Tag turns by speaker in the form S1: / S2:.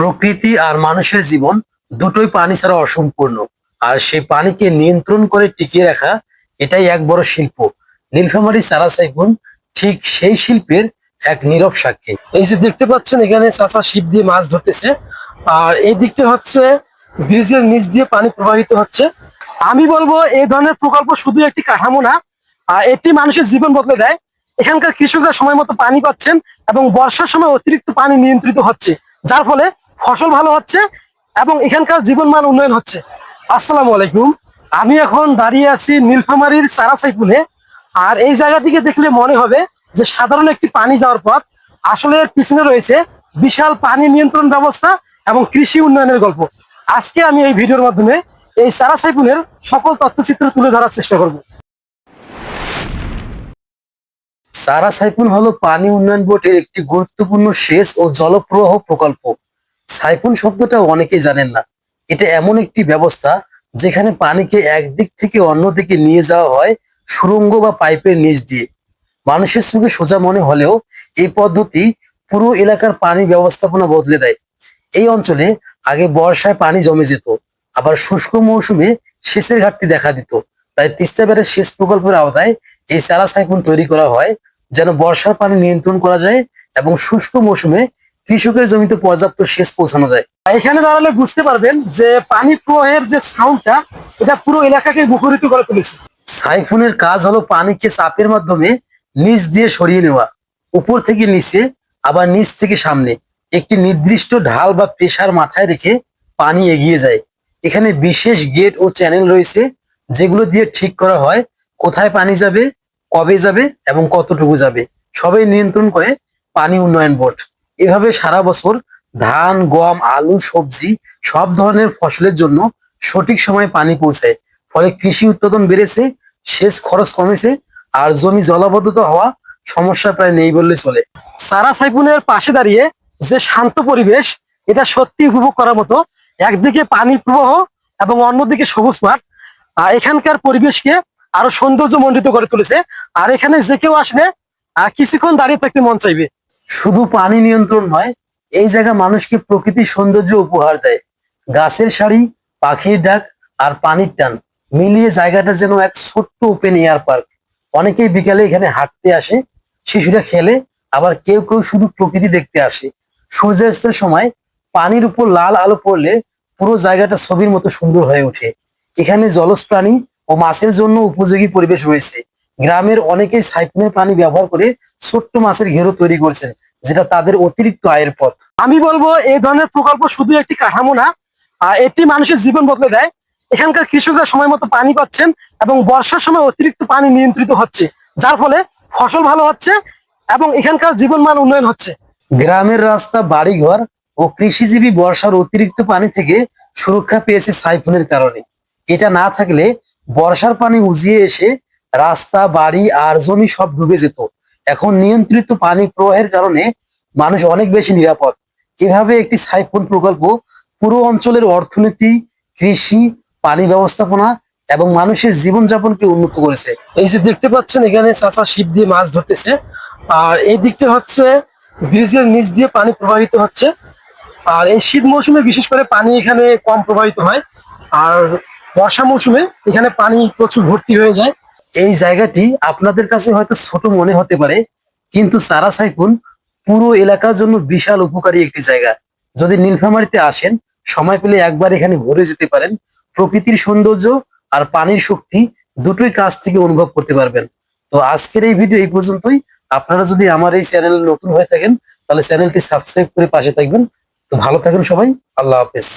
S1: প্রকৃতি আর মানুষের জীবন দুটোই পানি ছাড়া অসম্পূর্ণ। আর সেই পানিকে নিয়ন্ত্রণ করে টিকিয়ে রাখা এটাই এক বড় শিল্প। নীলফামারী সারা সাইফুন ঠিক সেই শিল্পের এক নীরব সাক্ষী। এই যে দেখতে পাচ্ছেন এখানে চাচা ছিপ দিয়ে মাছ ধরতেছে, আর এই দিকটা হচ্ছে ব্রিজের নিচ দিয়ে পানি প্রবাহিত হচ্ছে। আমি বলবো এই ধরনের প্রকল্প শুধু একটি কাঠামো না, এটি মানুষের জীবন বদলে দেয়। এখানকার কৃষকরা সময় মতো পানি পাচ্ছেন এবং বর্ষার সময় অতিরিক্ত পানি নিয়ন্ত্রিত হচ্ছে, যার ফলে ফসল ভালো হচ্ছে এবং এখানকার জীবনমান উন্নয়ন হচ্ছে। আসসালামু আলাইকুম, আমি এখন দাঁড়িয়ে আছি নীলফামারীর সারা সাইফুনে। আর এই জায়গাটিকে দেখলে মনে হবে যে সাধারণ একটি পানি যাওয়ার পথ, আসলে এর পিছনে রয়েছে বিশাল পানি নিয়ন্ত্রণ ব্যবস্থা এবং কৃষি উন্নয়নের গল্প। আজকে আমি এই ভিডিওর মাধ্যমে এই সারা সাইফুনের সকল তথ্যচিত্র তুলে ধরার চেষ্টা করব। সারা সাইফুন হলো পানি উন্নয়ন বোর্ডের একটি গুরুত্বপূর্ণ সেচ ও জলপ্রবাহ প্রকল্প। সাইফুন শব্দটা অনেকেই জানেন না। এটা এমন একটি ব্যবস্থা যেখানে পানিকে একদিক থেকে অন্য দিকে নিয়ে যাওয়া হয় সুড়ঙ্গ বা পাইপের নিচ দিয়ে। মানুষের চোখে সোজা মনে হলেও এই পদ্ধতি পুরো এলাকার পানি ব্যবস্থাপনা বদলে দেয়। এই অঞ্চলে আগে বর্ষায় পানি জমে যেত, আবার শুষ্ক মৌসুমে সেচের ঘাটতি দেখা দিত। তাই তিস্তা ব্যারেজ সেচ প্রকল্পের আওতায় এই সারা সাইফুন তৈরি করা হয়, যেন বর্ষার পানি নিয়ন্ত্রণ করা যায় এবং শুষ্ক মৌসুমে কৃষকের জমিতে পর্যাপ্ত সেচ পৌঁছানো যায়। এখানে দাঁড়ালে বুঝতে পারবেন যে পানি প্রবাহের যে সাউন্ডটা, এটা পুরো এলাকাকে মুখরিত করে তুলেছে। সাইফুনের কাজ হলো পানিকে চাপের মাধ্যমে নিচ দিয়ে সরিয়ে নেওয়া, উপর থেকে নিচে আবার নিচ থেকে সামনে। একটি নির্দিষ্ট ঢাল বা প্রেসার মাথায় রেখে পানি এগিয়ে যায়। এখানে বিশেষ গেট ও চ্যানেল রয়েছে, যেগুলো দিয়ে ঠিক করা হয় কোথায় পানি যাবে, কবে যাবে এবং কতটুকু যাবে। সবাই নিয়ন্ত্রণ করে পানি উন্নয়ন বোর্ড। এভাবে সারা বছর ধান, গম, আলু, সবজি সব ধরনের ফসলের জন্য সঠিক সময়ে পানি পৌঁছায়। ফলে কৃষি উৎপাদন বেড়েছে, সেচ খরচ কমেছে, আর জমি জলাবদ্ধতা হওয়া সমস্যা প্রায় নেই বললে চলে। সারা সাইফুনের পাশে দাঁড়িয়ে যে শান্ত পরিবেশ, এটা সত্যি উপভোগ করার মতো। একদিকে পানি প্রবাহ এবং অন্যদিকে সবুজ মাঠ এখানকার পরিবেশকে আরো সৌন্দর্যমণ্ডিত করে তুলেছে। আর এখানে যে কেউ আসলে কিছুক্ষণ দাঁড়িয়ে থাকতে মন চাইবে। শুধু পানি নিয়ন্ত্রণ নয়, এই জায়গা মানুষকে প্রকৃতির সৌন্দর্য উপহার দেয়। গাছের সারি, পাখির ডাক আর পানির টান মিলিয়ে জায়গাটা যেন এক ছোট্ট ওপেন এয়ার পার্ক। অনেকেই বিকালে এখানে হাঁটতে আসে, শিশুরা খেলে, আবার কেউ কেউ শুধু প্রকৃতি দেখতে আসে। সূর্যাস্তের সময় পানির উপর লাল আলো পড়লে পুরো জায়গাটা ছবির মতো সুন্দর হয়ে ওঠে। এখানে জলজ প্রাণী ও মাছের জন্য উপযোগী পরিবেশ রয়েছে। গ্রামের অনেকেই সাইফুনের পানি ব্যবহার করে ছোট্ট মাছের ঘেরো তৈরি করছেন, যেটা তাদের অতিরিক্ত আয়ের পথ। আমি বলবো এই ধরনের প্রকল্প শুধু একটি কাঠামো না, এটি মানুষের জীবন বদলে দেয়। এখানকার কৃষকরা সময় মতো পানি পাচ্ছেন এবং বর্ষার সময় অতিরিক্ত পানি নিয়ন্ত্রিত হচ্ছে, যার ফলে ফসল ভালো হচ্ছে এবং এখানকার জীবনমান উন্নয়ন হচ্ছে। গ্রামের রাস্তা, বাড়িঘর ও কৃষিজীবী বর্ষার অতিরিক্ত পানি থেকে সুরক্ষা পেয়েছে সাইফুনের কারণে। এটা না থাকলে বর্ষার পানি উজিয়ে এসে রাস্তা, বাড়ি আর জমি সব ডুবে যেত। এখন নিয়ন্ত্রিত পানি প্রবাহের কারণে মানুষ অনেক বেশি নিরাপদ। এভাবে একটি সাইফুন প্রকল্প পুরো অঞ্চলের অর্থনীতি, কৃষি, পানি ব্যবস্থাপনা এবং মানুষের জীবনযাপনকে উন্নত করেছে। এই যে দেখতে পাচ্ছেন এখানে চাচা ছিপ দিয়ে মাছ ধরতেছে, আর এই দিকটা হচ্ছে ব্রিজের নিচ দিয়ে পানি প্রবাহিত হচ্ছে। আর এই শীত মৌসুমে বিশেষ করে পানি এখানে কম প্রবাহিত হয়, আর বর্ষা মৌসুমে এখানে পানি প্রচুর ভর্তি হয়ে যায়। এই জায়গাটি আপনাদের কাছে হয়তো ছোট মনে হতে পারে, কিন্তু সারা সাইফুন পুরো এলাকার জন্য বিশাল উপকারী একটি জায়গা। যদি নীলফামারীতে আসেন, সময় পেলে একবার এখানে ঘুরে যেতে পারেন। প্রকৃতির সৌন্দর্য আর পানির শক্তি দুটোই কাছ থেকে অনুভব করতে পারবেন। তো আজকের এই ভিডিও এই পর্যন্তই। আপনারা যদি আমার এই চ্যানেলে নতুন হয়ে থাকেন, তাহলে চ্যানেলটি সাবস্ক্রাইব করে পাশে থাকবেন। তো ভালো থাকেন সবাই, আল্লাহ হাফেজ।